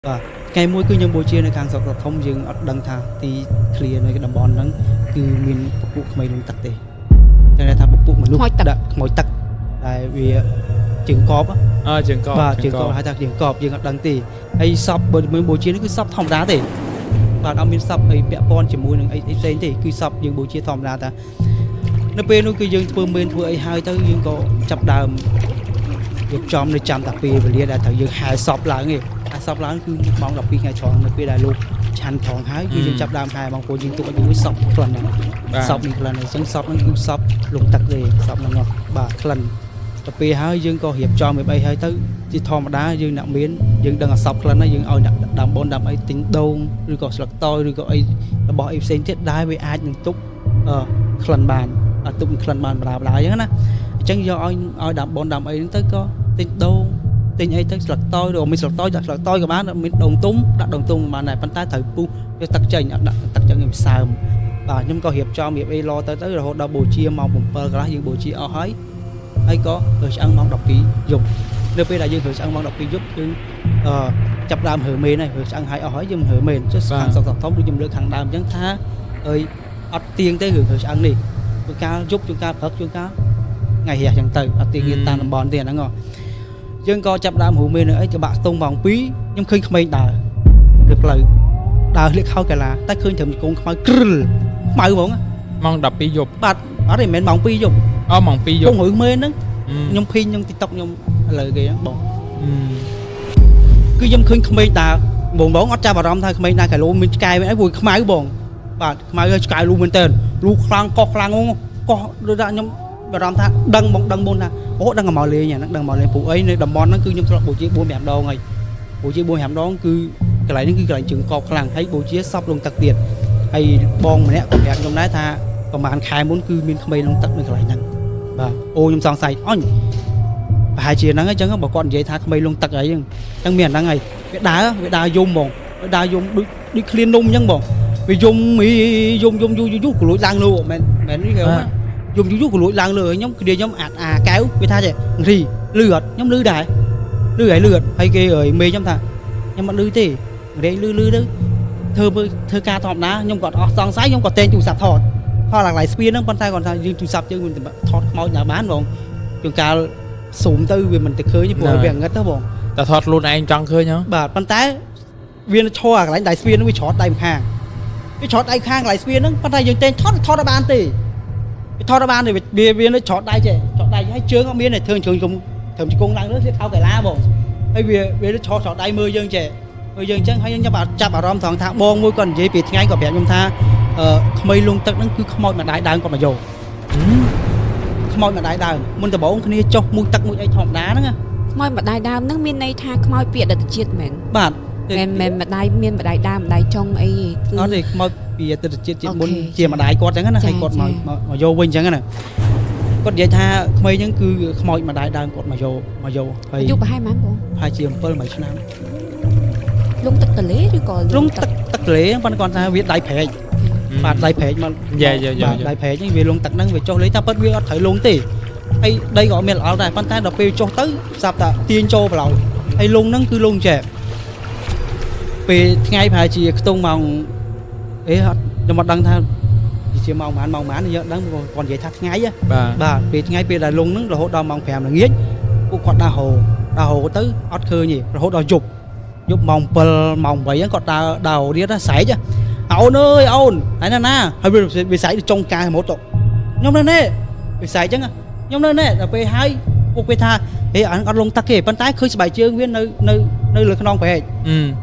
Và ngày mỗi cứ những buổi chiều này càng sọc thông dừng ở đằng thang thì clear này cái đầm bòn nắng từ miền bắc bộ mày luôn tắc tê cho nên thằng bắc bộ mình lúc đã mỗi tắc tại vì trường cọp á trường cọp và trường cọp hai thằng trường cọp dừng ở đằng tì hay sập bởi mấy buổi chiều nó cứ sập thòng đá tê và ông miền sập ấy bẹ bon chỉ mùiនឹងអីផ្សេងទេគឺសពយើងបូជាធម្មតាតានៅពេលនោះគឺយើងធ្វើមែនធ្វើអីហើយទៅយើងក៏ចាប់ដើមយកចំនៅចាំតាពេលវេលាដែលត្រូវយើងហែសពឡើងឯងអាសពឡើងគឺម៉ោង 12 ថ្ងៃត្រង់នៅពេលដែលលោកឆាន់ត្រង់ហើយគឺយើងចាប់ដើមហែបងប្អូនយើងទុកឲ្យយើងសពក្លិនហ្នឹងសពនេះក្លិនអញ្ចឹងសពហ្នឹងគឺសពលងទឹកទេសពហ្នឹងបាទក្លិនទៅពេលហើយយើងក៏រៀបចំវាអីហើយទៅជាធម្មតាយើងអ្នកមានយើងដឹងអាសពក្លិនហើយយើងឲ្យដាក់ដំបូនដើម្បីទិញដូងឬក៏ស្លឹកតើឬក៏អីរបស់អីផ្សេងទៀតដែលវាអាចនឹងទុកក្លិនបានអត់ទុកក្លិនបានបដាបដាអញ្ចឹងណាអញ្ចឹងយកឲ្យដំបូនដំអីហ្នឹងទៅក៏ទិញដូងទិញអីទៅស្លឹកតើឬមានស្លឹកតើដាក់ស្លឹកតើក៏បានមានដូងទុំដាក់ដូងទុំបានដែរប៉ុន្តែត្រូវពុះវាទឹកចេញអត់ដាក់ទឹកចឹងវាសើមបាទខ្ញុំក៏រៀបចំរៀបអីរទៅរហូតដល់បូជាម៉ោង 7 កន្លះយើងបូជាអស់ហើយក៏រើឆ្អឹងម៉ោង 12 យប់នៅពេលដែលយើងរើឆ្អឹងម៉ោង 12 យប់គឺចាប់ដើមរើមេនហើយរើឆ្អឹងហើយអស់ហើយយើងរើមេនចុះខាងសក់ធំដូចខ្ញុំលើកខាងដើមអញ្ចឹងថាអើយអត់ទៀងទេរឿងរើឆ្អឹងនេះជួនកាលយប់ជួនកាលព្រឹកជួនកាលថ្ងៃរះអញ្ចឹងទៅអត់ទៀងតាមតំបន់ទេហ្នឹងយើងក៏ចាប់ដើមរើមេនអីច្បាក់ស្ទងម៉ោង 2ខ្ញុំឃើញក្មេងដើរលើផ្លូវដើរលាក់ខោកាឡាតែឃើញត្រឹមកងខ្មៅក្រឹលខ្មៅហ្មងម៉ោង 12 យប់បាទអត់ទេមិនមែនម៉ោង 2 យប់ម៉ោង 2 យប់ពងរើមេនហ្នឹងខ្ញុំភីងខ្ញុំ TikTok ខ្ញុំឥឡូវគេហ្នឹងបងគឺខ្ញុំឃើញក្មេងដើរបងអត់ចាប់អារម្មណ៍ថាក្មេងដើរកាឡូមានឆ្កែមានអីព្រោះខ្មៅបងបាទខ្មៅហើយឆ្កែលូមែនតើលូខ្លាំងកោះខ្លាំងកោះដូចថាខ្ញុំអារម្មណ៍ថាដឹងបងដឹងមុនថាអូដឹងមកលេងអាហ្នឹងដឹងមកលេងព្រោះអីនៅតំបន់ហ្នឹងគឺខ្ញុំធ្លាប់បូជា 4-5 ដងហើយបូជា 4-5 ដងគឺកន្លែងនេះគឺកន្លែងជើងកោបខ្លាំងហើយបូជាសពលងទឹកទៀតហើយបងម្នាក់ក៏ប្រាប់ខ្ញុំដែរថាប្រហែលខែមុនគឺមានក្មេងលងទឹកនៅកន្លែងហ្នឹងបាទអូខ្ញុំសង្ស័យអញប្រហែលជាហ្នឹងអញ្ចឹងបើគាត់និយាយថាក្មេងលងទឹកអីហ្នឹងមានអាហ្នឹងហើយវាដើរយំបងវាដើរយំដូចឃ្លាននំអញ្ចឹងបងវាយំយូរក៏លួចឡើងលើមែននេះគេយំយូរក៏លួចឡើងលើខ្ញុំគ្នាខ្ញុំអាកែវវាថាចេះរីលឺអត់ខ្ញុំលឺដែរលឺហើយគេអើយមេខ្ញុំថាខ្ញុំអត់លឺទេរែងលឺទៅធ្វើការធម្មតាខ្ញុំក៏អស់សង្ស័យខ្ញុំក៏តែងទូរស័ព្ទថតឡើងឡៃស្ពានហ្នឹងប៉ុន្តែគាត់ថាយើងទូរស័ព្ទយើងមិនថតខ្មោចណាបានបងជួនកាលស៊ូមទៅវាមិនទៅឃើញព្រោះវាងឹតទៅបងតែថតខ្លួនឯងចង់ឃើញហ៎បាទប៉ុន្តែវាឈរអាកន្លែងដៃស្ពានហ្នឹងវាច្រត់ដៃម្ខាងវាច្រត់ដៃខាងកន្លែងស្ពានហ្នឹងប៉ុន្តែយើងតែងថតអត់បានទេវាថតអត់បានទេវានៅច្រត់ដៃចេះច្រត់ដៃហើយជើងអត់មានទេធ្វើជើងជង្គង់ឡើងលើវាខោកែឡាបងហើយវាច្រត់ដៃមើលយើងចេះមើលយើងអញ្ចឹងហើយខ្ញុំចាប់អារម្មណ៍ត្រង់ថាបងមួយគាត់និយាយពីថ្ងៃគាត់ប្រាប់ខ្ញុំថាក្មេងលងទឹកហ្នឹងគឺខ្មោចម្ដាយដើមគាត់មកយកខ្មោចម្ដាយដើមមុនដំបូងគ្នាចុះមួយទឹកមួយអីធម្មតាហ្នឹងខ្មោចម្ដាយដើមហ្នឹងមានន័យថាខ្មោចពីអតីតជាតិមែនបាទមែនម្ដាយមានម្ដាយដើមម្ដាយចុងអីគឺអត់ទេខ្មោចពីអតីតជាតិមុនជាម្ដាយគាត់អញ្ចឹងណាហើយគាត់មកយកវិញអញ្ចឹងណាគាត់និយាយថាក្មេងហ្នឹងគឺខ្មោចម្ដាយដើមគាត់មកយកហើយអាយុប្រហែលប៉ុន្មានបងប្រហែលជា 7 ឆ្នាំលងទឹកទលេឬក៏លងទឹកទលេប៉ុន្តែគាត់ថាវាដៃព្រែកបាទដៃព្រែកមកដៃព្រែកហ្នឹងវាលងទឹកហ្នឹងវាចុះលេងតែពិតវាអត់ត្រូវលងទេហើយដីក៏មានល្អដែរប៉ុន្តែដល់ពេលចុះទៅស្រាប់តែទាញចូលប្រឡោយហើយលងហ្នឹងគឺលងចែកពេលថ្ងៃប្រហែលជាខ្ទង់ម៉ោងអីអត់ខ្ញុំអត់ដឹងថាជាម៉ោងប៉ុន្មានយើងដឹងគាត់និយាយថាថ្ងៃបាទពេលថ្ងៃពេលដែលលងហ្នឹងរហូតដល់ម៉ោង 5 ល្ងាចពួកគាត់ដើរហូរទៅអត់ឃើញទេរហូតដល់យប់ម៉ោង 7 ម៉ោង 8 ហ្នឹងគាត់ដើររៀនស្រែកអូនអើយអូនហើយណាហើយវាស្រែកទៅចុងកាយម៉ូតខ្ញុំនៅនេះវាស្រែកអញ្ចឹងខ្ញុំនៅនេះដល់ពេលហើយពួកវាថាហេអត់លងទឹកទេប៉ុន្តែឃើញស្បែកជើងវានៅលើខ្នងព្រែក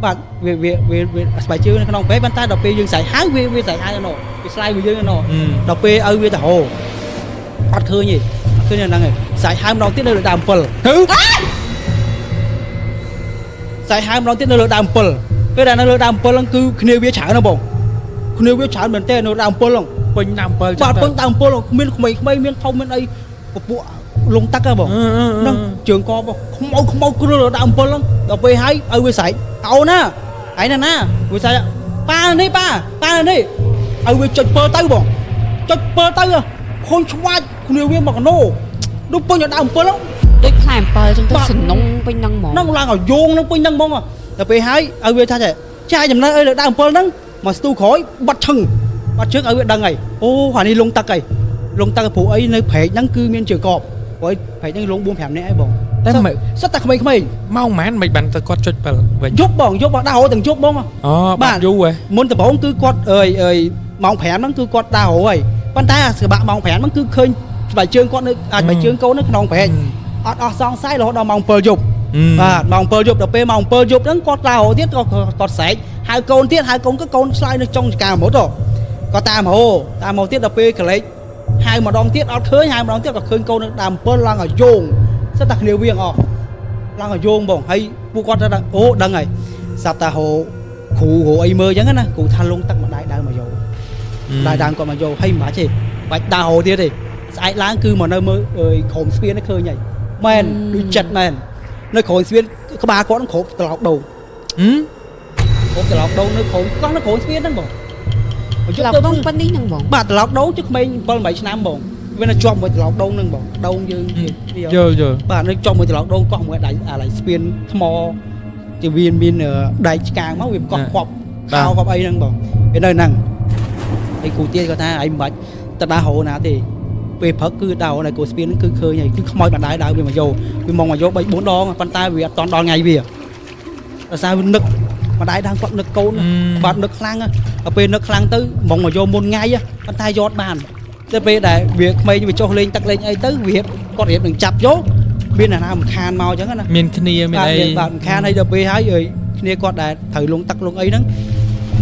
បាទវាស្បែកជើងនៅក្នុងព្រែកប៉ុន្តែដល់ពេលយើងស្រែកហៅវាស្រែកហៅណោវាស្លាយវាយើងណោដល់ពេលឲ្យវាទៅហោអត់ឃើញទេឃើញហ្នឹងឯងស្រែកហៅម្ដងទៀតនៅលើដើម7ស្រែកហៅម្ដងទៀតនៅលើដើម7ពេលដែលនៅលើដើម7ហ្នឹងគឺគ្នាវាច្រើនណាបងគ្នាវាច្រើនមែនតើនៅដើម7ហ្នឹងពេញដើម7បាទពេញដើម7ហ្នឹងមានក្មេងមានធំមានអីពពួកលងទឹកហ៎បងហ្នឹងជើងកបខ្មៅគ្រុលលើដើម7ហ្នឹងដល់ពេលហើយឲ្យវាស្រែកអូនណាឯណាវាស្រែកប៉ានេះឲ្យវាចុចពើទៅបងចុចពើទៅខូនឆ្វាច់គ្នាវាមកកណូដូចពេញដើម7ហ្នឹងដូចផ្លែ7ចឹងទៅសំណុងពេញហ្នឹងហ្មងហ្នឹងឡើងឲ្យយោងហ្នឹងពេញហ្នឹងហ្មង ដល់ពេលហើយឲ្យវាថាចាចំណើអើដើម7ហ្នឹងមកស្ទូក្រោយបាត់ឈឹងបាត់ជើងឲ្យវាដឹងហើយអូអានេះលងទឹកហើយលងទឹកព្រោះអីនៅព្រែកហ្នឹងគឺមានជើងកបព្រោះព្រែកហ្នឹងលង 4-5 នាក់ហើយបងតែសិតតែក្មេងៗ ម៉ោងប៉ុន្មានមិនបានទៅគាត់ចុច7វិញ យប់បងដើររទាំងយប់បង អូបាទយូរហ៎ មុនដំបូងគឺគាត់អើយម៉ោង5ហ្នឹងគឺគាត់ដើរហើយប៉ុន្តែអាស្បាក់ម៉ោង5ហ្នឹងគឺឃើញស្បែកជើងគាត់នៅអាចស្បែកជើងកូននៅក្នុងព្រែកអត់អស់សង្ស័យរហូតដល់ម៉ោង7យប់បាទម៉ោង7យប់ដល់ពេលម៉ោង7យប់ហ្នឹងគាត់ដើរទៀតគាត់ស្រែកហៅកូនទៀតហៅកូនក៏កូនឆ្លើយនៅចុងចង្ការមុតគាត់តាមមកទៀតដល់ពេលកលេចហៅម្ដងទៀតអត់ឃើញហៅម្ដងទៀតក៏ឃើញកូននៅដើម7ឡើងឲ្យយោងសិតតែគ្នាវៀងអស់ឡើងឲ្យយោងបងហើយពួកគាត់ថាអូដឹងហើយសាប់តាហូគ្រូហូអីមើលអញ្ចឹងណាគ្រូថាលងទឹកម្ដាយដើមមកយកដៃដើមគាត់មកយកហើយមិនបាច់ទេបាច់ដើរហូទៀតទេស្អែកឡើងគឺមកនៅមើលក្រុមស្ពានឃើញហើយមែនដូចចិត្តមែននៅក្រុមស្ពានក្បាលគាត់នឹងគ្រប់ត្រឡប់ដូងគ្រប់ត្រឡប់ដូងនៅក្រុមស្ពានហ្នឹងបងត្រឡប់ដូងប៉ុណ្នេះហ្នឹងបងបាទត្រឡប់ដូងជិះក្មេង 7-8 ឆ្នាំបងវានៅជាប់មួយត្រឡប់ដូងហ្នឹងបងដូងយើងយល់បាទនៅជាប់មួយត្រឡប់ដូងកោះមួយដៃអាឡៃស្ពានថ្មជាវាមានដែកឆ្កាងមកវាកោះគប់ខោគប់អីហ្នឹងបងវានៅហ្នឹងហើយគ្រូទៀតគាត់ថាឯងមិនបាច់ទៅដើរហៅណាទេពេលព្រឹកគឺដើរនៅគោស្ពានហ្នឹងគឺឃើញហើយគឺខ្មោចបណ្ដាយដើរវាមកយកវាមកយក 3-4 ដងប៉ុន្តែវាអត់តន់ដល់ថ្ងៃវាដោយសារវានឹកម្ដាយដើមគាត់នឹកកូនបាទនឹកខ្លាំងដល់ពេលនឹកខ្លាំងទៅមកយកមុនថ្ងៃប៉ុន្តែយកបានទៅពេលដែលវាក្មេងវាចុះលេងទឹកលេងអីទៅវាគាត់រៀបនឹងចាប់យកមានអាណាមិនខានមកអញ្ចឹងណាមានគ្នាមានអីបាទមិនខានហើយដល់ពេលហើយគ្នាគាត់ដែលត្រូវលងទឹកលងអីហ្នឹង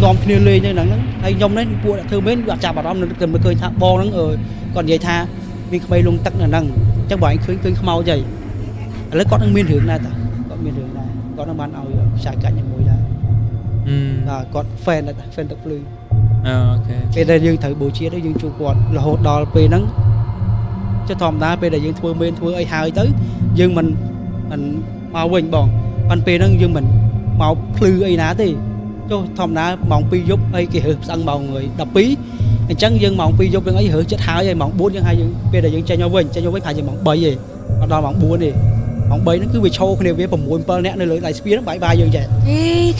នាំគ្នាលេងនៅហ្នឹងហើយខ្ញុំនេះពួកអ្នកធ្វើមែនវាចាប់អារម្មណ៍នឹងគិតមើលឃើញថាបងហ្នឹងគាត់និយាយថាមានក្មេងលងទឹកនៅហ្នឹងអញ្ចឹងបងឯងឃើញខ្មោចហើយឥឡូវគាត់នឹងមានរឿងដែរតាគាត់មានរឿងដែរគាត់នឹងបានឲ្យខ្សែកាច់មួយដែរបាទគាត់ fan ដែរ fan ទឹកភ្លឺអូខេពេលដែលយើងត្រូវបូជាទៅយើងជួបគាត់រហូតដល់ពេលហ្នឹងចុះធម្មតាពេលដែលយើងធ្វើមែនធ្វើអីហើយទៅយើងមិនមកវិញបងប៉ុន្តែពេលហ្នឹងយើងមិនមកភ្លឺអីណាទេចុះធម្មតាម៉ោង2យប់អីគេរើសផ្សឹងម៉ោង12អញ្ចឹងយើងម៉ោង2យប់យើងអីរើសចិត្តហើយម៉ោង4យើងហើយយើងពេលដែលយើងចេញមកវិញប្រហែលជាម៉ោង3ទេអត់ដល់ម៉ោង4ទេម៉ោង3ហ្នឹងគឺវាឈោគ្នាវា6-7នាក់នៅលើដៃស្ពានហ្នឹងបាយយើងចេះ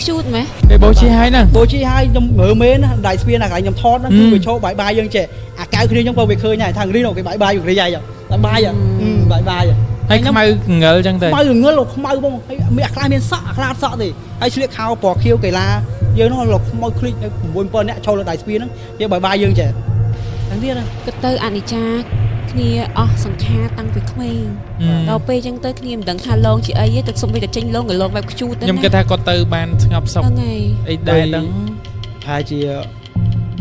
ខ្ជូតមែនពេលបូជាហើយហ្នឹងបូជាហើយខ្ញុំមើលមែនដៃស្ពានណាកន្លែងខ្ញុំថតហ្នឹងគឺវាឈោបាយយើងចេះអាកៅគ្នាខ្ញុំក៏វាឃើញដែរថារីនោះគេបាយវារីហើយតែបាយហើយខ្មៅងឹលចឹងទៅខ្មៅងឹលខ្មៅបងហើយមានខ្លះមានសក់ខ្លះសក់ទេហើយស្លៀកខោពណ៌ខៀវកីឡាយើងនោះលោកខ្មៅឃ្លីក6-7នាក់ឈរលើដៃស្ពានហ្នឹងយើងបាយយើងចេះហ្នឹងទៀតគិតទៅអនិច្ចាគ្នាអស់សង្ខារតាំងពីក្មេងដល់ពេលចឹងទៅគ្នាមិនដឹងថាលងជាអីទេទឹកសុំវាតែចេញលងក៏លងបែបខ្ជូតទៅខ្ញុំគិតថាគាត់ទៅបានស្ងប់សុខអីដែរហ្នឹងហើយជា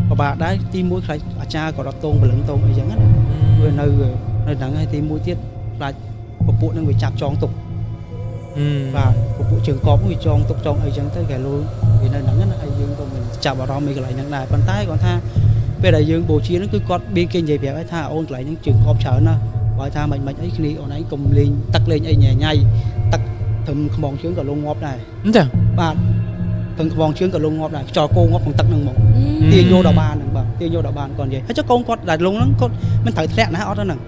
ពិបាកដែរទី1ខ្លាចអាចារ្យក៏រត់តងព្រលឹងតងអីចឹងណាវានៅហ្នឹងហើយទី1ទៀតខ្លាចពពួកនឹងវាចាប់ចងទុកបាទពពួកជើងកបវាចងទុកចងអីចឹងទៅគេលុយវានៅហ្នឹងណាហើយយើងក៏មិនចាប់អារម្មណ៍មីកន្លែងហ្នឹងដែរប៉ុន្តែគាត់ថាពេលដែលយើងបូជាហ្នឹងគឺគាត់មានគេនិយាយប្រាប់ថាអូនកន្លែងហ្នឹងជើងកបច្រើនណាស់បើថាមិនអីគ្នាអូនឯងកុំលេងទឹកលេងអីញ៉ៃទឹកត្រឹមខ្មងជើងក៏លងងាប់ដែរអញ្ចឹងបាទត្រឹមខ្មងជើងក៏លងងាប់ដែរខ្យល់គោងាប់ក្នុងទឹកហ្នឹងមកទាញយកដល់បានហ្នឹងបាទទាញយកដល់បានគាត់និយាយហើយចុះកូនគាត់ដែលលងហ្នឹងគាត់មិនត្រូវធ្លាក់ណាអត់ហ្នឹង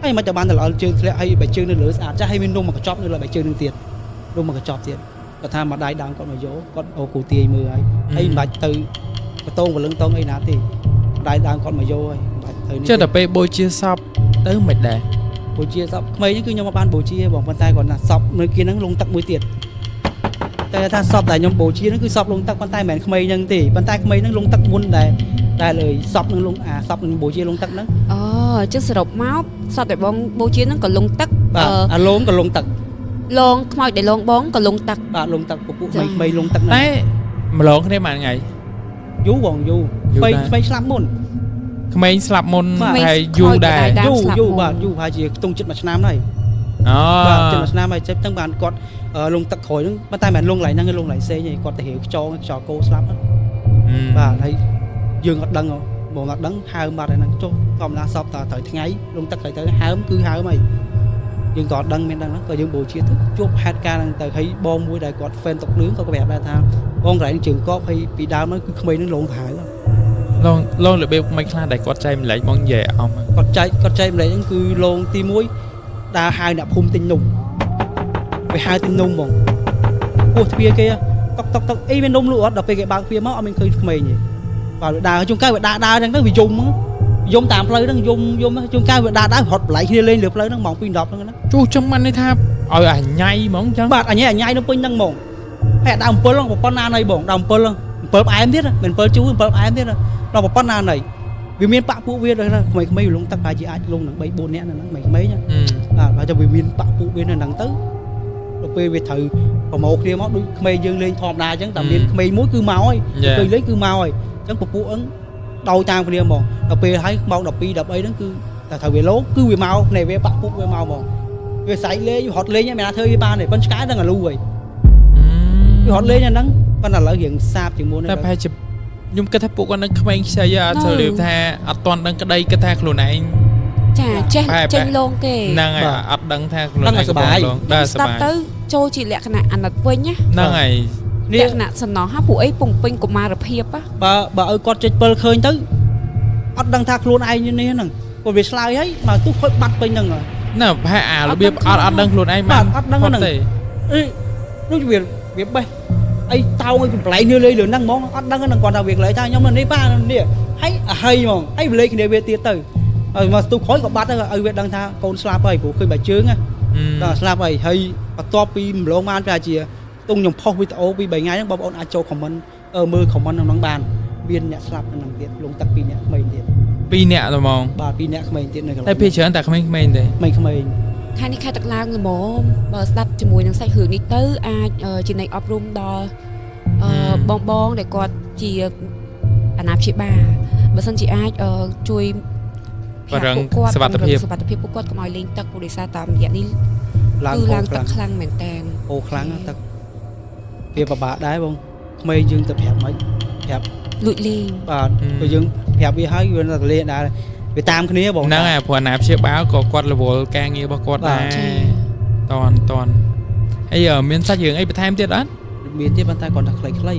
ហើយមិនតែបានទៅល្អជើងធ្លាក់ហើយបែកជើងនៅលើស្អាតចាស់ហើយមាននំមកកញ្ចប់នៅលើបែកជើងនឹងទៀតនំមកកញ្ចប់ទៀតគាត់ថាមកដៃដើមគាត់មកយកគាត់អូគូទាយមើលហើយមិនបាច់ទៅបតងព្រលឹងតងអីណាទេដៃដើមគាត់មកយកហើយមិនបាច់ទៅនេះចេះតែពេលបូជាសពទៅមិនដែរបូជាសពក្មេងនេះគឺខ្ញុំមកបានបូជាបងប៉ុន្តែគាត់ណាសពនៅkiaហ្នឹងលងទឹកមួយទៀតតែថាសពដែលខ្ញុំបូជាហ្នឹងគឺសពលងទឹកប៉ុន្តែមិនមែនក្មេងហ្នឹងទេប៉ុន្តែក្មេងហ្នឹងលងទឹកមុនដែលលើសពនឹងលងសពនឹងបូជាលងទឹកហ្នឹងអូចឹងសរុបមកសពដែលបងបូជាហ្នឹងក៏លងទឹកអាលងក៏លងទឹកលងខ្មោចដែលលងបងក៏លងទឹកបាទលងទឹកពពួកក្មេងលងទឹកហ្នឹងតែម្លងគ្នាមួយថ្ងៃយូរបងយូរក្មេងស្លាប់មុនក្មេងស្លាប់មុនហើយយូរដែរយូរបាទយូរហើយជាខ្ទង់ចិត្ត1ឆ្នាំហើយបាទចិត្ត1ឆ្នាំហើយចិត្តទាំងបានគាត់លងទឹកក្រោយហ្នឹងប៉ុន្តែមិនមែនលងកន្លែងហ្នឹងគឺលងកន្លែងផ្សេងទេគាត់ទៅរាវខ្យល់គោស្លាប់បាទហើយយើងអត់ដឹងបងអត់ដឹងហើមបាត់ហើយហ្នឹងចុះធម្មតាសពតត្រូវថ្ងៃលងទឹកទៅហើមគឺហើមហើយយើងក៏អត់ដឹងមានដឹងហ្នឹងក៏យើងបូជាទៅជួបហេតុការណ៍ហ្នឹងទៅហើយបងមួយដែលគាត់ fan តុកលឿងក៏ប្រាប់ដែរថាបងកន្លែងជើងកបហើយពីដើមហ្នឹងគឺក្មេងហ្នឹងលងទៅហើយលងរបៀបមិនខ្លះដែលគាត់ចែកម្លែកបងនិយាយអមគាត់ចែកម្លែកហ្នឹងគឺលងទី1ដើរហៅអ្នកភូមិទិញនំវាហៅទិញនំបងពោះទ្វារគេ តុកអីមាននំលក់អត់ដល់ពេលគេបើកទ្វារមកអត់មានឃើញក្មេងទេបាទដើរជួនកៅវាដើរហ្នឹងទៅវាយំតាមផ្លូវហ្នឹងយំជួនកៅវាដើរហត់បន្លែគ្នាលេងលើផ្លូវហ្នឹងម៉ោង 2:10 ហ្នឹងណា ជួចឹងមិនន័យថាឲ្យអាញ៉ៃហ្មងចឹង បាទអញញ៉ៃនៅពេញហ្នឹងហ្មងហើយដើម7ហ្នឹងប៉ុណ្ណាណៃបងដើម7ហ្នឹង7ផ្អែមទៀតមិន7ជូរ7ផ្អែមទៀតដល់ប៉ុណ្ណាណៃវាមានបាក់ពួកវាដល់ក្មេងៗលងទឹកប្រហែលជាអាចលងនឹង 3-4 នាក់ហ្នឹងក្មេងៗបាទបើចាំវាមានបាក់ពួកវានៅហ្នឹងទៅដល់ពេលវាត្រូវប្រមូលគ្នាមកដូចក្មេងយើងលេងធម្មតាអញ្ចឹងតែមានក្មេងមួយគឺមកហើយឃើញលេងគឺមកហើយអញ្ចឹងពពួកហ្នឹងដោយតាមគ្នាហ្មងដល់ពេលហើយម៉ោង 12 13ហ្នឹងគឺតែត្រូវវាលោកគឺវាមកនៃវាបាក់ពួកវាមកហ្មងវាស្រែកលេងហត់លេងហ្នឹងមិនណាធ្វើវាបានទេប៉ុន្តែឆ្កែហ្នឹងអាលូហើយវាហត់លេងអាហ្នឹងប៉ុន្តែឥឡូវរៀងសាបជាងមុនតែប្រហែលជាខ្ញុំគិតថាពួកគាត់នឹងក្មេងខ្ចីអត់ចូលរៀបថាអត់តន់ដឹងក្តីគិតថាខ្លួនឯងចាចេះចេញលងគេហ្នឹងហើយអត់ដឹងថាខ្លួនឯងសប្បាយដែរសប្បាយទៅចូលជាលក្ខណៈអាណិតវិញណាហ្នឹងហើយលក្ខណៈសំណោះពួកអីពងពេញកុមារភាពបើឲ្យគាត់ចេញ7ឃើញទៅអត់ដឹងថាខ្លួនឯងនេះហ្នឹងគាត់វាឆ្លើយហើយមកទុះខូចបាត់ពេញហ្នឹងណាប្រហែលអារបៀបអត់ដឹងខ្លួនឯងបានអត់ដឹងហ្នឹងទេដូចវាបេះអីតោងឲ្យប្លែកនេះលេងលើហ្នឹងហ្មងអត់ដឹងហ្នឹងគាត់ថាវាក្លែងថាខ្ញុំនេះប៉ានេះហើយអាហីហ្មងហើយវាលេងគ្នាវាទៀតទៅហើយមកស្ទុះក្រោយក៏បាត់ទៅឲ្យវាដឹងថាកូនស្លាប់ហើយព្រោះឃើញបែជើងណាដល់ស្លាប់ហើយបន្ទាប់ពីម្លងបានប្រហែលជាទុំខ្ញុំផុសវីដេអូពី3ថ្ងៃហ្នឹងបងប្អូនអាចចូលខមមិនមើលខមមិនក្នុងបានមានអ្នកស្លាប់ក្នុងទៀតលងទឹក2នាក់ក្មេងទៀត2នាក់ហ្មងបាទ2នាក់ក្មេងទៀតនៅកន្លែងតែពេលច្រើនតែក្មេងៗទេក្មេងខែនេះខែទឹកឡើងល្មមបើស្ដាប់ជាមួយនឹងសាច់រឿងនេះទៅអាចជានៃអប់រំដល់បងដែលគាត់ជាអាណាព្យាបាលបើសិនជាអាចជួយបរឹងសុវត្ថិភាពពួកគាត់កុំឲ្យលេងទឹកព្រោះដោយសារតាមរយៈនេះឡើងទឹកខ្លាំងមែនតើអូខ្លាំងទឹកវាពិបាកដែរបងក្មេងយើងទៅប្រាប់មិនប្រាប់លួចលេងបាទព្រោះយើងប្រាប់វាហើយវាទៅលេងដែរវាតាមគ្នាបងហ្នឹងហើយព្រោះអាណាព្យាបាលក៏គាត់រវល់ការងាររបស់គាត់ដែរតន់ហើយមានសាច់រឿងអីបន្ថែមទៀតអត់មានទៀតប៉ុន្តែគាត់ថាខ្លី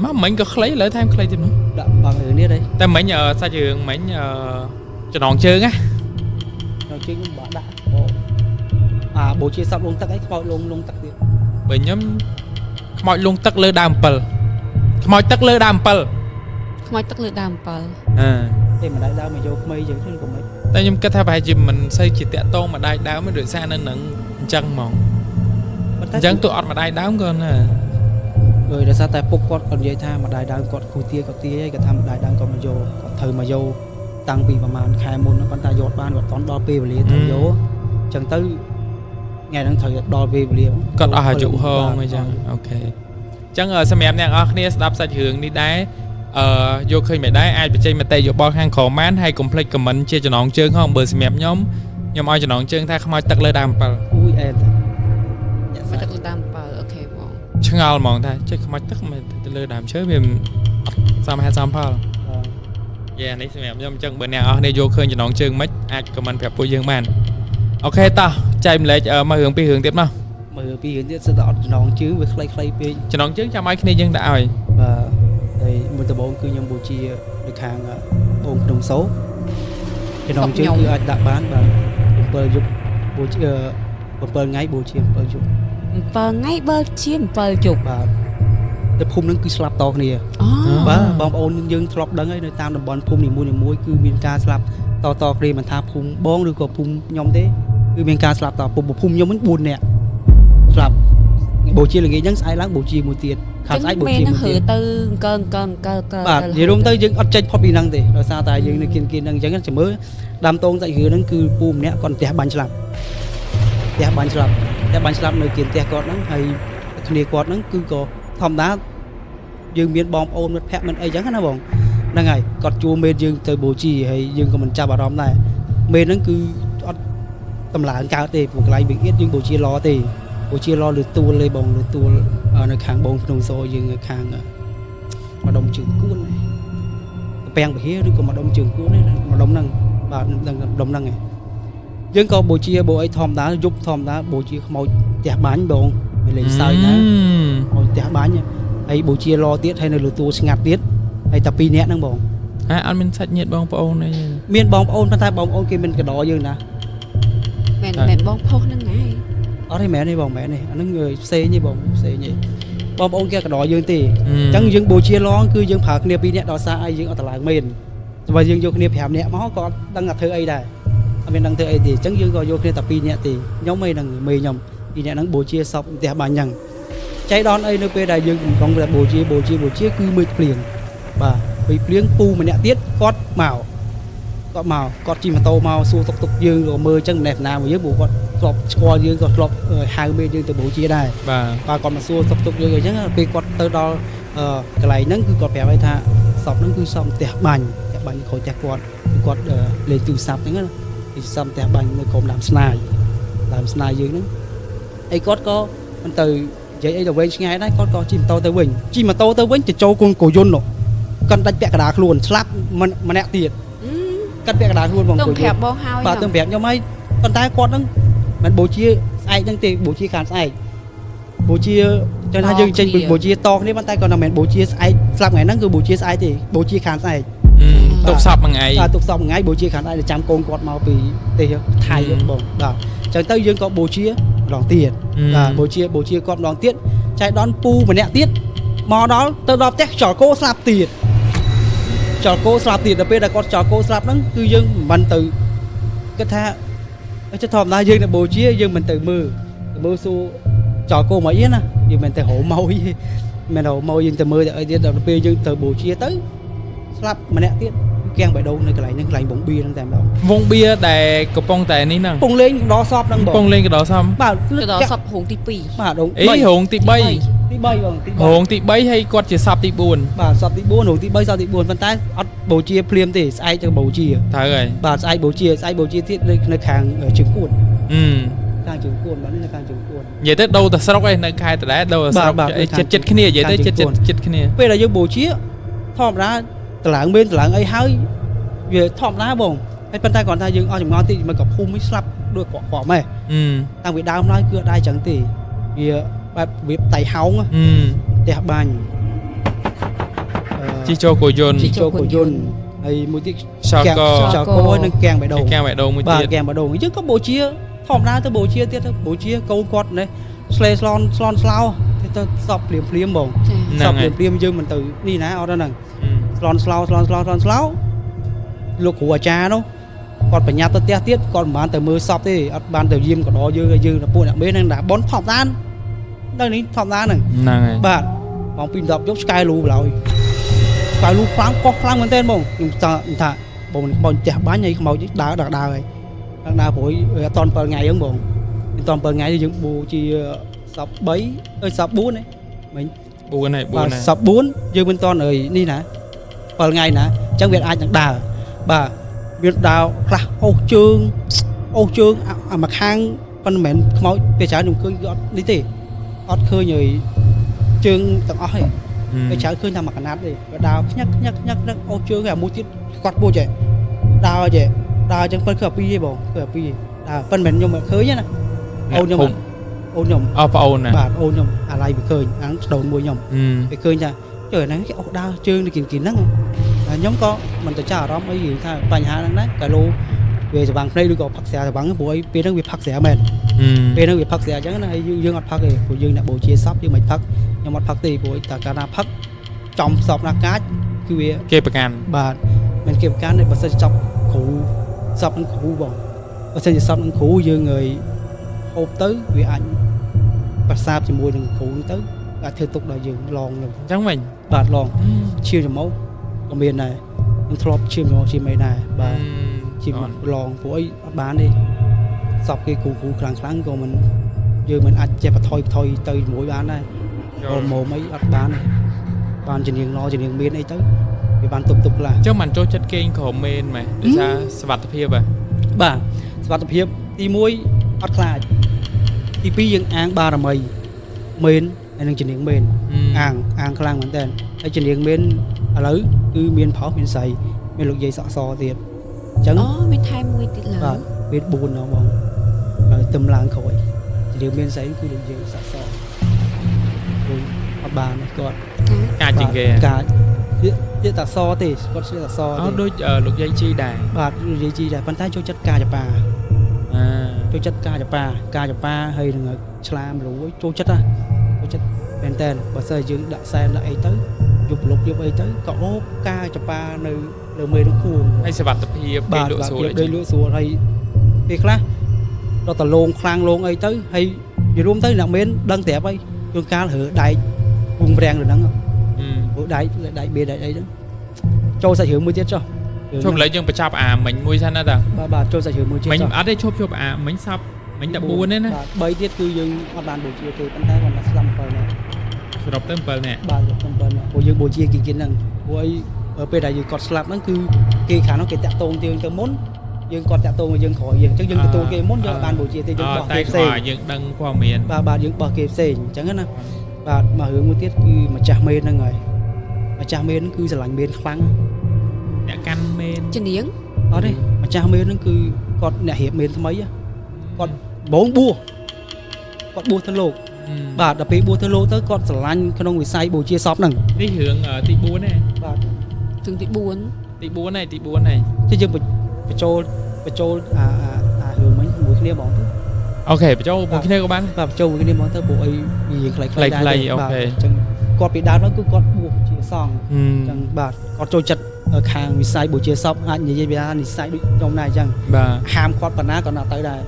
មកមិញក៏ខ្លីលើថែមខ្លីទៀតនោះដាក់បងរឿងនេះទេតែមិញសាច់រឿងមិញចំណងជើងណាចំណងជើងខ្ញុំបាក់ដាក់បូជាសពលងទឹកអីខ្មោចលងទឹកទៀតបើខ្ញុំខ្មោចលងទឹកលើដើម7ខ្មោចទឹកលើដើម7ខ្មោចទឹកលើដើម7ទេម្ដាយដើមមកយកក្មេងយើងខ្ញុំក៏មិនតែខ្ញុំគិតថាប្រហែលជាមិនសូវជាតាក់តងម្ដាយដើមទេដោយសារនៅនឹងអញ្ចឹងហ្មងអញ្ចឹងទោះអត់ម្ដាយដើមក៏ណាដោយសារតែពុកគាត់និយាយថាម្ដាយដើមគាត់គូទាគាត់ទាហើយគាត់ថាម្ដាយដើមគាត់មកយកគាត់ត្រូវមកយកតាំងពីប្រហែលខែមុនប៉ុន្តែយកបានគាត់តន់ដល់ពេលវេលាត្រូវយកអញ្ចឹងទៅថ្ងៃហ្នឹងត្រូវដល់ពេលវេលាគាត់អស់អាយុហងអញ្ចឹងអូខេអញ្ចឹងសម្រាប់អ្នកនរគ្នាស្ដាប់សាច់រឿងនេះដែរយកឃើញមិនដែរអាចបញ្ចេញមតិយោបល់ខាងក្រោមបានហើយកុំភ្លេចខមមិនជាចំណងជើងហងបើសម្រាប់ខ្ញុំឲ្យចំណងជើងថាខ្មោចទឹកលើដើម7អូយអែតទឹកលើដើម7អូខេបងឆ្ងល់ហ្មងថាចេះខ្មោចទឹកទៅលើដើមឈើវាសមហេតុសមផលយ៉ានេះសម្រាប់ខ្ញុំអញ្ចឹងបើអ្នកអស់នេះយកឃើញចំណងជើងមិនអាចខមមិនប្រាប់ពួកយើងបានអូខេតោះចែកម្លែកមករឿងពីរឿងទៀតមកមើលពីរឿងទៀតសិតតែអត់ចំណងជើងវាខ្លីពេកចំណងជើងចាំឲ្យគ្នាយើងដាក់ឲ្យបាទហើយមួយដំបូងគឺខ្ញុំបូជានៅខាងបងក្នុងសោចំណងជើងគឺអាចដាក់បានបាទ7យប់បូជា7ថ្ងៃបូជា7យប់7ថ្ងៃបើជា7យប់បាទតែភូមិនឹងគឺស្លាប់តគ្នាបាទបងប្អូនយើងធ្លាប់ដឹងហើយនៅតាមតំបន់ភូមិនីមួយៗគឺមានការស្លាប់តគ្នាមិនថាភូមិបងឬក៏ភូមិខ្ញុំទេគឺមានការស្លាប់តភូមិខ្ញុំវិញ4នាក់ស្លាប់បូជាល្ងាចហ្នឹងស្អែកឡើងបូជាមួយទៀតខាងស្អែកបូជាមួយទៀតទៅកើបាទនិយាយរួមទៅយើងអត់ចេញផុតពីហ្នឹងទេដោយសារតែយើងនៅគៀនហ្នឹងអញ្ចឹងចាំមើលដើមតងសាច់រឿងហ្នឹងគឺពូម្នាក់គាត់ផ្ទះបាញ់ស្លាប់នៅគៀនផ្ទះគាត់ហ្នឹងហើយគ្នាគាត់ហ្នឹងគឺក៏ធម្មតាយើងមានបងប្អូនមិត្តភក្តិមិនអីចឹងណាបងហ្នឹងហើយគាត់ជួមេយើងទៅបូជាហើយយើងក៏មិនចាប់អារម្មណ៍ដែរមេហ្នឹងគឺអត់តម្លើងកើតទេព្រោះកន្លែងវិញទៀតយើងបូជាឡទេបូជាឡលើទួលលេបងលើទួលនៅខាងបងក្នុងសោយើងនៅខាងម្ដុំជើងគួនពាំងពហិឬក៏ម្ដុំជើងគួនម្ដុំហ្នឹងបាទម្ដុំហ្នឹងឯងយើងក៏បូជាបូអីធម្មតាយប់ធម្មតាបូជាខ្មោចផ្ទះបាញ់បងវាលេងសើចណាខ្មោចផ្ទះបាញ់ហើយបូជាឡទៀតហើយនៅលើទួលស្ងាត់ទៀតហើយតែ2នាក់ហ្នឹងបងអត់មានសាច់ញាតិបងប្អូនទេមានបងប្អូនប៉ុន្តែបងប្អូនគេមិនកដោយើងណាមែនបងផុសហ្នឹងណាអត់ទេមែនទេបងមែនទេអាហ្នឹងផ្សេងទេបងផ្សេងទេ បងប្អូនគេក៏ដល់យើងទេអញ្ចឹងយើងបូជាឡងគឺយើងប្រើគ្នា2នាក់ដល់សារឲ្យយើងអត់តម្លើងមែនបើយើងយកគ្នា5នាក់មកក៏អត់ដឹងថាធ្វើអីដែរអត់មានដឹងធ្វើអីទេអញ្ចឹងយើងក៏យកគ្នាតែ2នាក់ទេខ្ញុំឯនឹងមេខ្ញុំ2នាក់ហ្នឹងបូជាសពផ្ទះបាញ់អញ្ចឹងចៃដនអីនៅពេលដែលយើងកំពុងតែបូជាគឺមើលភ្លៀងបាទពេលភ្លៀងពូម្នាក់ទៀតគាត់ជិះម៉ូតូមកសួរទុកយើងក៏មើលអញ្ចឹងម្នាក់ណាមួយយើងព្រោះគាត់ធ្លាប់ស្គាល់យើងក៏ធ្លាប់ហៅមេយើងទៅបូជាដែរបាទគាត់មកសួរទុកយើងអញ្ចឹងពេលគាត់ទៅដល់កន្លែងហ្នឹងគឺគាត់ប្រាប់ឲ្យថាសពហ្នឹងគឺសពផ្ទះបាញ់ក្រោយផ្ទះគាត់លេងទូរស័ព្ទហ្នឹងគឺសពផ្ទះបាញ់នៅក្រុមដើមស្នាយយើងហ្នឹងអីគាត់ក៏មិនទៅនិយាយអីទៅវិញឆ្ងាយដែរគាត់ក៏ជិះម៉ូតូទៅវិញទៅចូលគោយន្តគាត់ដាច់ពាក់កណ្ដាលខ្លួនស្លាប់ម្នាក់ទៀតគាត់ពាក់កណ្ដាលខ្លួនបងគោយន្តទៅប្រាប់បងហើយបាទទៅប្រាប់ខ្ញុំហើយប៉ុន្តែគាត់ហ្នឹងមិនបូជាស្អែកហ្នឹងទេបូជាខាងស្អែកបូជាចឹងថាយើងចេញពីបូជាតគ្នាប៉ុន្តែគាត់មិនមែនបូជាស្អែកស្លាប់ថ្ងៃហ្នឹងគឺបូជាស្អែកទេបូជាខាងស្អែកទុកសពមួយថ្ងៃទុកសពមួយថ្ងៃបូជាខាងស្អែកទៅចាំកូនគាត់មកពីប្រទេសថៃបងបាទចឹងទៅយើងក៏បូជាម្ដងទៀតបាទបូជាគាត់ម្ដងទៀតចៃដនពូម្នាក់ទៀតមកដល់ទៅដល់ផ្ទះចលគោស្លាប់ទៀតដល់ពេលដែលគាត់ចលគោស្លាប់ហ្នឹងគឺយើងមិនទៅគិតថាចិត្តធម្មតាយើងទៅបូជាយើងមិនទៅមើលសួរចលគោមកអីណាយើងមិនទៅរោម៉ោយមិនរោម៉ោយយើងទៅមើលទៅអីទៀតដល់ពេលយើងទៅបូជាទៅស្លាប់ម្នាក់ទៀតគៀងបៃដូងនៅកន្លែងហ្នឹងកន្លែងវងបៀហ្នឹងតែម្ដងវងបៀដែលកំពុងតែនេះហ្នឹងកំពុងលេងកដោសពហ្នឹងបងកំពុងលេងកដោសពបាទកដោសពរោងទី2បាទរោងរោងទី3បងរោងទី3ហើយគាត់ជាសពទី4បាទសពទី4រោងទី3សពទី4ប៉ុន្តែអត់បូជាភ្លាមទេស្អែកទៅបូជាត្រូវហើយបាទស្អែកបូជាទៀតនៅខាងជើងគួនខាងជើងគួនបាទនេះនៅខាងជើងគួននិយាយទៅដូរទៅស្រុកឯនៅខេត្តដដែលដូរស្រុកចិត្តគ្នានិយាយទៅចិត្តគ្នាពេលដែលយើងបូជាធម្មតាតម្លើងមានតម្លើងអីហើយវាធម្មតាបងហើយប៉ុន្តែគ្រាន់តែយើងអស់ចម្ងល់តិចមិនក៏ភូមិស្លាប់ដូចក្រក់ម៉េះតាំងពីដើមឡើយគឺអត់ដែរចឹងទេវាបែបវាតៃហោងផ្ទះបាញ់ជីចូលគោយន្តហើយមួយទៀតចលគោនិងកៀងបៃដូងមួយទៀតបាទកៀងបៃដូងយើងក៏បូជាធម្មតាទៅបូជាទៀតទៅបូជាកូនគាត់នេះស្លេស្លន់ស្លោទៅសពភ្លាមបងសពភ្លាមយើងមិនទៅនេះណាអត់ហ្នឹងស្លន់ស្លោលោកគ្រូអាចារ្យនោះគាត់បញ្ញាប់ទៅផ្ទះទៀតគាត់មិនបានទៅមើលសពទេអត់បានទៅយាមកដោយើងទៅពួកអ្នកមេហ្នឹងដាក់បនធម្មតានៅនេះធម្មតាហ្នឹងហើយបាទម៉ោង2:10យប់ឆ្កែលូបឡើយឆ្កែលូខ្លាំងកោះខ្លាំងមែនទែនបងខ្ញុំថាបងផ្ទះបាញ់ឲ្យខ្មោចដើរហើយដើរព្រួយអត់ត7ថ្ងៃហ្នឹងបងមិនត7ថ្ងៃយើងបូជាសព3សព4ហ៎មិញ4ហើយសព4យើងមិនតអើយនេះណា7ថ្ងៃណាអញ្ចឹងវាអាចនឹងដើរបាទវាដើរខ្លះអូសជើងអាមួយខាងប៉ុន្តែមិនមែនខ្មោចពេលច្រើនខ្ញុំឃើញគឺអត់នេះទេអត់ឃើញហើយជើងទាំងអស់ទេពេលច្រើនឃើញតែមួយកណាត់ទេវាដើរខ្ញាក់អូសជើងអាមួយទៀតគាត់ពួចហ៎ដើរអញ្ចឹងប៉ុន្តែគឺអាពីរទេបងគឺអាពីរដើរប៉ុន្តែមិនខ្ញុំមិនឃើញណាអូនខ្ញុំប្អូនណាបាទអូនខ្ញុំអាឡៃវាឃើញអាស្ដូនមួយខ្ញុំវាឃើញថាជើងហ្នឹងគេអូសដើរជើងទៅគិនហ្នឹងខ្ញុំក៏មិនទៅចាអារម្មណ៍អីថាបញ្ហាហ្នឹងដែរកាឡូវាស្វាំងភ្នែកឬក៏ផឹកស្រាស្វាំងព្រោះពេលហ្នឹងវាផឹកស្រាមែនពេលហ្នឹងវាផឹកស្រាអញ្ចឹងណាហើយយើងអត់ផឹកទេព្រោះយើងអ្នកបូជាសពយើងមិនផឹកខ្ញុំអត់ផឹកទេព្រោះតែកាលណាផឹកចំសពណាកាចគឺវាគេប្រកាន់បាទមិនគេប្រកាន់ទេបើសិនចាប់គ្រូសពនឹងគ្រូបងបើសិនជាសពនឹងគ្រូយើងហើយហូបទៅវាអាចប្រសាទជាមួយនឹងគ្រូទៅអាចធ្វើទុកដល់យើងឡងខ្ញុំអញ្ចឹងវិញបាទឡងឈាមច្រមុះក៏មានដែរខ្ញុំធ្លាប់ឈាមច្រមុះឈាមអីដែរបាទឈាមឡងព្រោះអីអត់បានទេសពគេគ្រូខ្លាំងក៏មិនយើងមិនអាចចេះបន្ថយទៅជាមួយបានដែរមុំអីអត់បានទេបានជំនាញឡជំនាញមានអីទៅវាបានទប់ខ្លះអញ្ចឹងមិនចូលចិត្តគេងក្រមែនម៉េះដោយសារសុវត្ថិភាពបាទសុវត្ថិភាពទី1អត់ខ្លាចទី2យើងអាងបារមីមែនហើយនឹងជំនាញមែនអាងខ្លាំងមែនតើហើយជំនាញមែនឥឡូវគឺមានផោះមានសៃមានលោកយាយសក់សទៀតអញ្ចឹងមានថែមមួយទៀតឡើយបាទមាន4ណោះបងហើយទឹមឡើងក្រោយជំនាញមានសៃគឺលោកយាយសក់សអត់បានគាត់កាចជាងគេកាចទៀតតាសទេគាត់ស្លៀកតាសទេដូចលោកយាយជីដែរបាទលោកយាយជីដែរប៉ុន្តែចូលចិត្តកាចប៉ាចូលចិត្តកាចប៉ាហើយនឹងឆ្លាមរួយចូលចិត្តមែន តែនបើសិនយើងដាក់សែនដាក់អីទៅយប់លុបយប់អីទៅក៏អូការចម្ប៉ានៅលើមេនឹងគួង ហើយសវត្ថិភាពពេលលក់ស្រួល ដូចលក់ស្រួលហើយពេលខ្លះដល់តលងខ្លាំងលងអីទៅហើយនិយាយរួមទៅអ្នកមានដឹងត្រាប់ហើយជួនកាលរើដែកវងប្រាំងទៅហ្នឹងព្រោះដែកបេដែកអីហ្នឹងចូលសាច់រឿងមួយទៀតចុះ ជុំលើយើងបញ្ចប់អាមិញមួយសិនណាតា បាទចូលសាច់រឿងមួយទៀត មិញអត់ទេជប់អាមិញសពមិញតែ4ទេណា បាទ3ទៀតគឺយើងអត់បានបូជាទេប៉ុន្តែគាត់មកស្លាប់7នាក់ សរុបទៅ7នាក់ បាទ7នាក់ព្រោះយើងបូជាគេហ្នឹងព្រោះអីពេលដែលយើងគាត់ស្លាប់ហ្នឹងគឺគេខាងនោះគេតាក់ទងយើងទៅមុនយើងគាត់តាក់ទងយើងក្រោយយើងអញ្ចឹងយើងទទួលគេមុនយើងបានបូជាទេយើងបោះគេផ្សេង យើងដឹងព័ត៌មាន បាទយើងបោះគេផ្សេងអញ្ចឹងណាបាទមករឿងមួយទៀតគឺម្ចាស់មេនហ្នឹងហើយម្ចាស់មេនហ្នឹងគឺស្រឡាញ់មេនខ្លាំង អ្នកកាន់មេន ជំនាញ អត់ទេម្ចាស់មេនហ្នឹងគឺគាត់អ្នករៀបមេនថ្មីគាត់បងបួសគាត់បួសទៅលោកបាទដល់ពេលបួសទៅលោកទៅគាត់ស្រឡាញ់ក្នុងវិស័យបូជាសពហ្នឹង នេះរឿងទី4ទេ បាទ ถึงទី4 ទី4ហើយទី4ហើយ chứយើងបញ្ចូលអារឿងមិញមួយគ្នាបងទៅ អូខេបញ្ចូលមួយគ្នាក៏បាន បាទបញ្ចូលមួយគ្នាបងទៅព្រោះអីយើងខ្លីៗដែរ ខ្លីៗអូខេ អញ្ចឹងគាត់ពីដើមហ្នឹងគឺគាត់បួសជាសង្ឃ អឺ អញ្ចឹងបាទគាត់ចូលចិត្តខាងវិស័យបូជាសពអាចនិយាយវានិស័យដូចខ្ញុំដែរអញ្ចឹង បាទ ហាមគាត់ប៉ុណ្ណាគាត់ទៅដែរ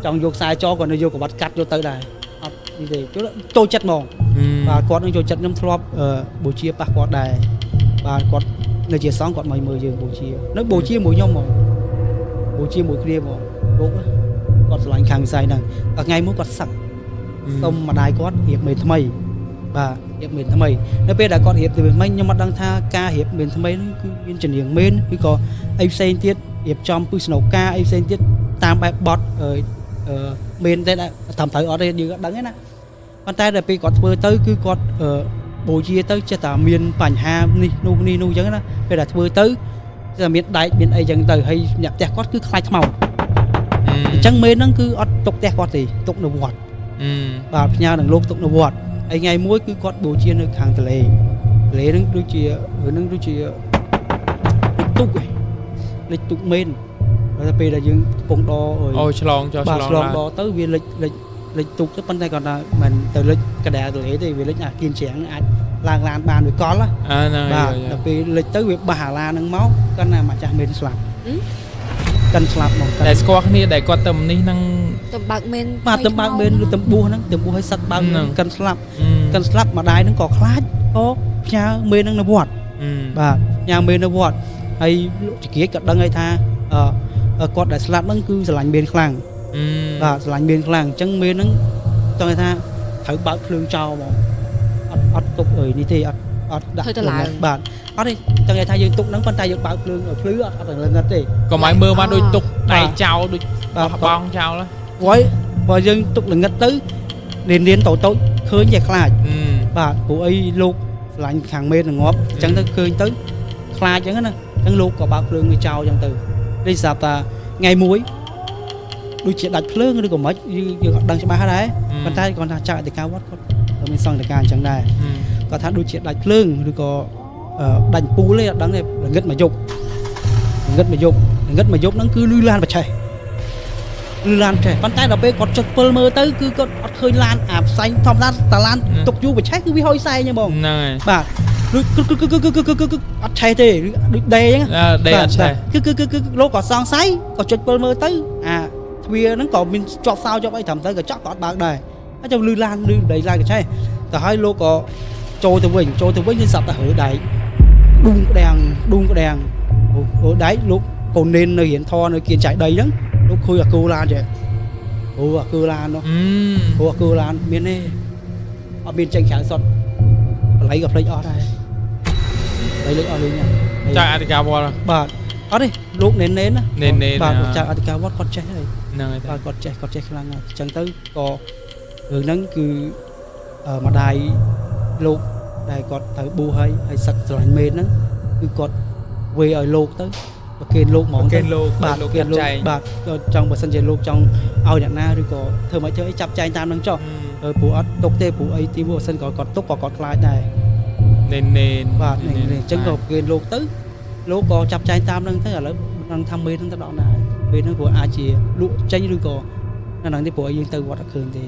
ចង់យកខ្សែចក៏គាត់នៅយកក្បាត់កាត់យកទៅដែរអត់នេះទេចូលចិត្តហ្មងបាទគាត់នឹងចូលចិត្តខ្ញុំធ្លាប់បូជាប៉ះគាត់ដែរបាទគាត់នៅជាសង្ឃគាត់មកមើលយើងបូជានៅបូជាមួយខ្ញុំហ្មងបូជាមួយគ្នាហ្មងលោកគាត់ឆ្លាញ់ខាងវិស័យហ្នឹងថ្ងៃមួយគាត់សឹកសុំម្ដាយគាត់រៀបមេថ្មីបាទរៀបមេថ្មីនៅពេលដែលគាត់រៀបទៅវិញខ្ញុំអត់ដឹងថាការរៀបមេថ្មីហ្នឹងគឺមានជំនាញមេនឬក៏អីផ្សេងទៀតរៀបចំពឹសស្នូការអីផ្សេងទៀតតាមបែបបត់មេនតែតាមត្រូវអត់ទេយើងអត់ដឹងទេណាប៉ុន្តែដល់ពេលគាត់ធ្វើទៅគឺគាត់បូជាទៅចេះតែមានបញ្ហានេះនោះអញ្ចឹងណាពេលដែលធ្វើទៅចេះតែមានដែកមានអីអញ្ចឹងទៅហើយអ្នកផ្ទះគាត់គឺខ្លាចខ្មោចអញ្ចឹងមេនហ្នឹងគឺអត់ទុកផ្ទះគាត់ទេទុកនៅវត្តបាទផ្ញើនឹងលោកទុកនៅវត្តហើយថ្ងៃមួយគឺគាត់បូជានៅខាងទលេហ្នឹងដូចជារឿងហ្នឹងដូចជាទុកលេចទុកមេនតែពេលដែលយើងកំពុងដអូ ឆ្លងចុះឆ្លង ដទៅវាលេចទុកទៅប៉ុន្តែគាត់ថាមិនទៅលេចកដាលទលេទេវាលេចអាគៀនច្រាំងអាចឡើងឡានបានវាកលហ្នឹងបាទដល់ពេលលេចទៅវាបះអាឡាហ្នឹងមកគាត់ណាម្ចាស់មេនស្លាប់កាន់ស្លាប់មក តែស្គាល់គ្នាដែលគាត់ទៅនេះហ្នឹង ទៅបើកមេន បាទទៅបើកមេនឬទៅបួសហ្នឹងទៅបួសឲ្យសឹកបើកកាន់ស្លាប់ម្ដាយហ្នឹងក៏ខ្លាចក៏ផ្ញើមេនហ្នឹងនៅវត្តបាទផ្ញើមេននៅវត្តហើយលោកចក្រាចក៏ដឹងហើយថាគាត់ដែលស្លាប់ហ្នឹងគឺស្រឡាញ់មេនខ្លាំងបាទស្រឡាញ់មេនខ្លាំងអញ្ចឹងមេនហ្នឹងតើថាត្រូវបើកភ្លើងចោលហ្មងអត់ទុកអីនេះទេអត់ដាក់បាទអត់ទេតើថាយើងទុកហ្នឹងប៉ុន្តែយើងបើកភ្លើងភ្លឺអត់លងឹតទេ កុំឲ្យមើលមកដូចទុកដៃចោលដូចបោះចោល ហើយបើយើងទុកលងឹតទៅរៀនតូចឃើញតែខ្លាចបាទព្រោះអីលោកឆ្លាញ់ខាងមេនងាប់អញ្ចឹងទៅឃើញទៅខ្លាចអញ្ចឹងណាអញ្ចឹងលោកក៏បើកភ្លើងវាចោលអញ្ចឹងទៅនេះស្រាប់ថាថ្ងៃមួយដូចជាដាច់ភ្លើងឬក៏មិនយើងអត់ដឹងច្បាស់ដែរប៉ុន្តែគាត់ថាចៅអធិការវត្តគាត់មានសង្ឃអធិការអញ្ចឹងដែរគាត់ថាដូចជាដាច់ភ្លើងឬក៏ដាច់ពូលទេអត់ដឹងទេល្ងឹតមកយប់ហ្នឹងគឺលឺឡានបច្ឆេះប៉ុន្តែដល់ពេលគាត់ចុចពិលមើលទៅគឺគាត់អត់ឃើញឡានអាផ្សែងធម្មតាតាឡានទុកយូរបច្ឆេះគឺវាហុយសែងហ្នឹងបងហ្នឹងហើយបាទដូចគឺអត់ឆេះទេដូចដេអញ្ចឹងដេអត់ឆេះគឺលោកក៏សង្ស័យក៏ចុចពិលមើលទៅអាទ្វារហ្នឹងក៏មានជាប់សោជាប់អីត្រឹមទៅក៏ចក់ក៏អត់បើកដែរហើយចាំលឺឡានលឺដេឡានកច្ឆេះទៅហើយលោកក៏ចូលទៅវិញគឺស្រាប់តែរើដែកឌូងក្ដាំងអូដែកលោកកូននេននៅរៀនធរនៅគៀនចៃដីអញ្ចឹងលោកឃើញអាគូឡានចេះអាគូឡាននោះអាគូឡានមានទេអត់មានចេញក្រៅសុតបល័យក៏ភ្លេចអស់ដែរបល័យអស់លុយញ៉ាំចៅអធិការវត្តបាទអត់ទេលោកនេនណាបាទចៅអធិការវត្តគាត់ចេះហើយ ហ្នឹងហើយបាទគាត់ចេះខ្លាំងហើយអញ្ចឹងទៅក៏រឿងហ្នឹងគឺម្ដាយលោកដែលគាត់ទៅបួសហើយសឹកស្រឡាញ់មេនហ្នឹងគឺគាត់វេឲ្យលោកទៅប្រគេនលោកហ្មងប្រគេនលោក បាទលោកបាទចង់បើសិនជាលោកចង់ឲ្យអ្នកណាឬក៏ធ្វើមិនធ្វើអីចាប់ចែងតាមហ្នឹងចុះព្រោះអត់ទុកទេព្រោះអីទីមួយបើសិនក៏គាត់ទុកក៏គាត់ខ្លាចដែរនេនបាទអញ្ចឹងក៏ប្រគេនលោកទៅលោកក៏ចាប់ចែងតាមហ្នឹងទៅឥឡូវនឹងថាមេនហ្នឹងទៅដល់ណាពេលហ្នឹងព្រោះអាចជាលក់ចេញឬក៏នៅហ្នឹងទេព្រោះយើងទៅវត្តអត់ឃើញទេ